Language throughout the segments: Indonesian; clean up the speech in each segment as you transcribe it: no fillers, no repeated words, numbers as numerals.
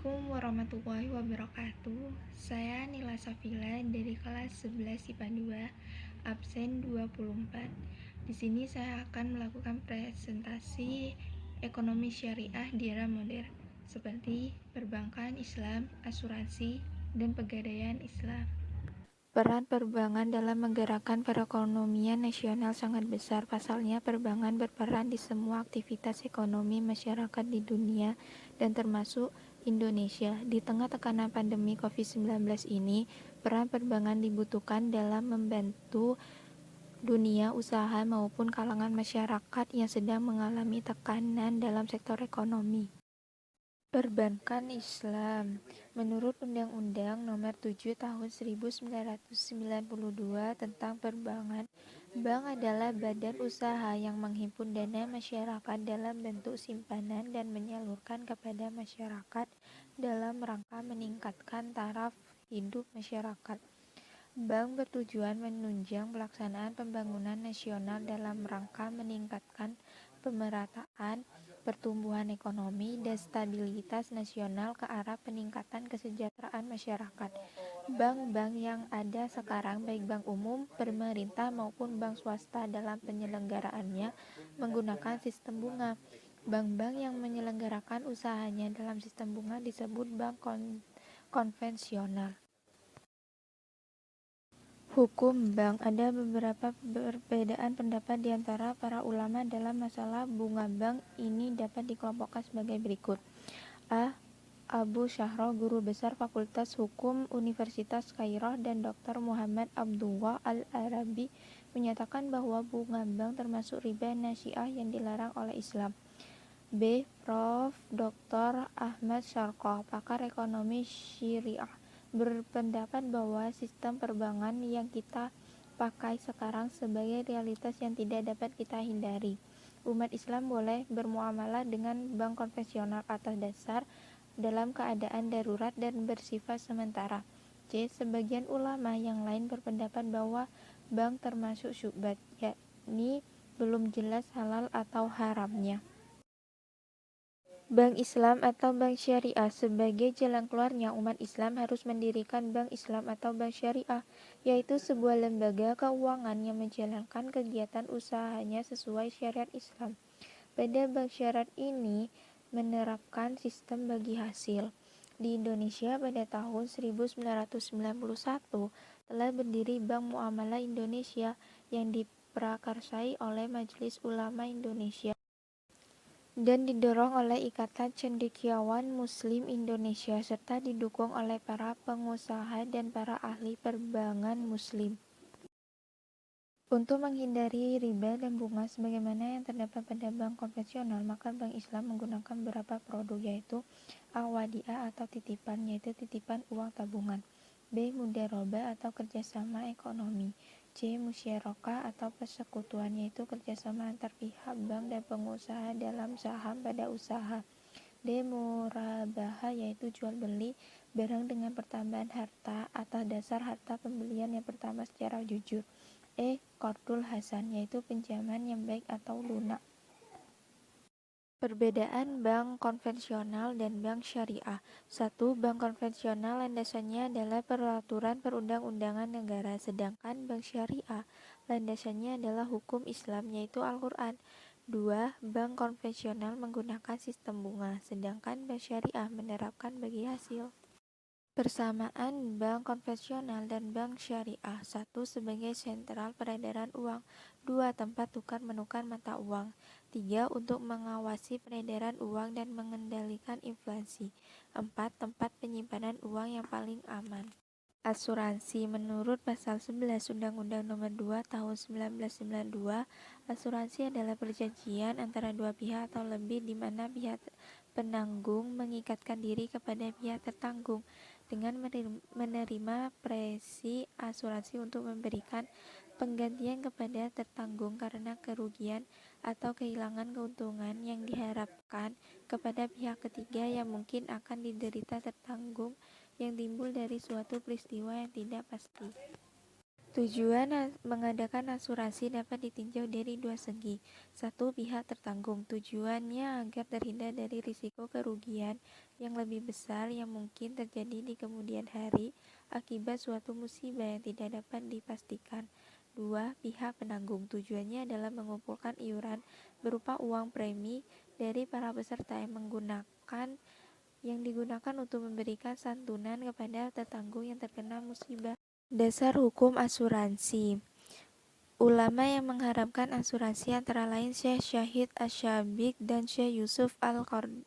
Assalamualaikum warahmatullahi wabarakatuh. Saya Nila Safila dari kelas 11 IPA 2, absen 24. Di sini saya akan melakukan presentasi ekonomi syariah di era modern, seperti perbankan Islam, asuransi, dan pegadaian Islam. Peran perbankan dalam menggerakkan perekonomian nasional sangat besar. Pasalnya, perbankan berperan di semua aktivitas ekonomi masyarakat di dunia dan termasuk Indonesia. Di tengah tekanan pandemi COVID-19 ini, peran perbankan dibutuhkan dalam membantu dunia usaha maupun kalangan masyarakat yang sedang mengalami tekanan dalam sektor ekonomi. Perbankan Islam. Menurut Undang-Undang Nomor 7 Tahun 1992 tentang Perbankan, bank adalah badan usaha yang menghimpun dana masyarakat dalam bentuk simpanan dan menyalurkan kepada masyarakat dalam rangka meningkatkan taraf hidup masyarakat. Bank bertujuan menunjang pelaksanaan pembangunan nasional dalam rangka meningkatkan pemerataan pertumbuhan ekonomi dan stabilitas nasional ke arah peningkatan kesejahteraan masyarakat. Bank-bank yang ada sekarang, baik bank umum, pemerintah maupun bank swasta dalam penyelenggaraannya menggunakan sistem bunga. Bank-bank yang menyelenggarakan usahanya dalam sistem bunga disebut bank konvensional. Hukum bank. Ada beberapa perbedaan pendapat di antara para ulama dalam masalah bunga bank. Ini dapat dikelompokkan sebagai berikut. A. Abu Syahro, guru besar Fakultas Hukum Universitas Kairo, dan Dr. Muhammad Abdullah Al-Arabi menyatakan bahwa bunga bank termasuk riba nasiah yang dilarang oleh Islam. B. Prof. Dr. Ahmad Syarqah, pakar ekonomi syariah, berpendapat bahwa sistem perbankan yang kita pakai sekarang sebagai realitas yang tidak dapat kita hindari. Umat Islam boleh bermuamalah dengan bank konvensional atas dasar dalam keadaan darurat dan bersifat sementara. C. Sebagian ulama yang lain berpendapat bahwa bank termasuk syubhat, yakni belum jelas halal atau haramnya. Bank Islam atau bank syariah. Sebagai jalan keluarnya, umat Islam harus mendirikan bank Islam atau bank syariah, yaitu sebuah lembaga keuangan yang menjalankan kegiatan usahanya sesuai syariat Islam. Pada bank syariah ini menerapkan sistem bagi hasil. Di Indonesia pada tahun 1991 telah berdiri Bank Muamalah Indonesia yang diprakarsai oleh Majelis Ulama Indonesia dan didorong oleh Ikatan Cendekiawan Muslim Indonesia serta didukung oleh para pengusaha dan para ahli perbankan Muslim. Untuk menghindari riba dan bunga sebagaimana yang terdapat pada bank konvensional, maka bank Islam menggunakan beberapa produk, yaitu A. Wadiah atau titipan, yaitu titipan uang tabungan. B. Mudharabah atau kerjasama ekonomi. C. Musyarakah atau persekutuan, yaitu kerjasama antar pihak bank dan pengusaha dalam saham pada usaha. D. Murabahah, yaitu jual beli barang dengan pertambahan harta atas dasar harta pembelian yang pertama secara jujur. E. Qardul Hasan, yaitu pinjaman yang baik atau lunak. Perbedaan bank konvensional dan bank syariah. 1. Bank konvensional landasannya adalah peraturan perundang-undangan negara, sedangkan bank syariah landasannya adalah hukum Islam, yaitu Al-Quran. 2. Bank konvensional menggunakan sistem bunga, sedangkan bank syariah menerapkan bagi hasil. Persamaan bank konvensional dan bank syariah. 1. Sebagai sentral peredaran uang. 2. Tempat tukar-menukar mata uang. 3. Untuk mengawasi peredaran uang dan mengendalikan inflasi. 4. Tempat penyimpanan uang yang paling aman. Asuransi. Menurut Pasal 11 Undang-Undang Nomor 2 Tahun 1992, asuransi adalah perjanjian antara dua pihak atau lebih di mana pihak penanggung mengikatkan diri kepada pihak tertanggung dengan menerima premi asuransi untuk memberikan penggantian kepada tertanggung karena kerugian atau kehilangan keuntungan yang diharapkan kepada pihak ketiga yang mungkin akan diderita tertanggung yang timbul dari suatu peristiwa yang tidak pasti. Tujuan mengadakan asuransi dapat ditinjau dari dua segi. Satu, pihak tertanggung. Tujuannya agar terhindar dari risiko kerugian yang lebih besar yang mungkin terjadi di kemudian hari akibat suatu musibah yang tidak dapat dipastikan. Dua, pihak penanggung. Tujuannya adalah mengumpulkan iuran berupa uang premi dari para peserta yang digunakan untuk memberikan santunan kepada tertanggung yang terkena musibah. Dasar hukum asuransi. Ulama yang mengharapkan asuransi antara lain Syekh Syahid Asy-Syabiq dan Syekh Yusuf Al-Qardawi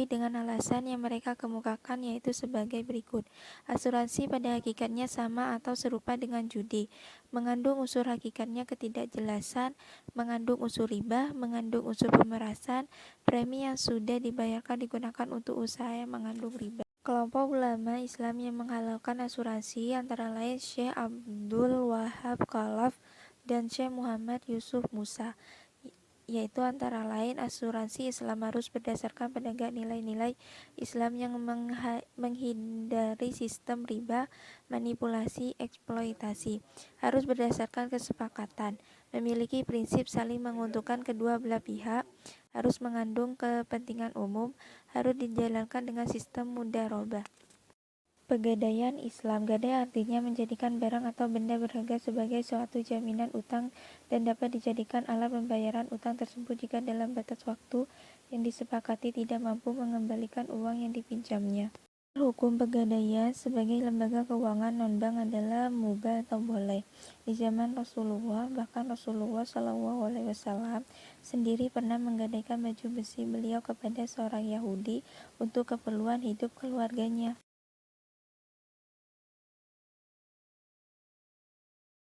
dengan alasan yang mereka kemukakan yaitu sebagai berikut. Asuransi pada hakikatnya sama atau serupa dengan judi, mengandung unsur hakikatnya ketidakjelasan, mengandung unsur riba, mengandung unsur pemerasan, premi yang sudah dibayarkan digunakan untuk usaha yang mengandung riba. Kelompok ulama Islam yang menghalalkan asuransi antara lain Syekh Abdul Wahab Khalaf dan Syekh Muhammad Yusuf Musa, yaitu antara lain asuransi Islam harus berdasarkan penegak nilai-nilai Islam yang menghindari sistem riba, manipulasi, eksploitasi, harus berdasarkan kesepakatan, memiliki prinsip saling menguntungkan kedua belah pihak, harus mengandung kepentingan umum, harus dijalankan dengan sistem mudharabah. Pegadaian Islam. Gadai artinya menjadikan barang atau benda berharga sebagai suatu jaminan utang dan dapat dijadikan alat pembayaran utang tersebut jika dalam batas waktu yang disepakati tidak mampu mengembalikan uang yang dipinjamnya. Hukum pegadaian sebagai lembaga keuangan non-bank adalah mubah atau boleh. Di zaman Rasulullah, bahkan Rasulullah SAW sendiri pernah menggadaikan baju besi beliau kepada seorang Yahudi untuk keperluan hidup keluarganya.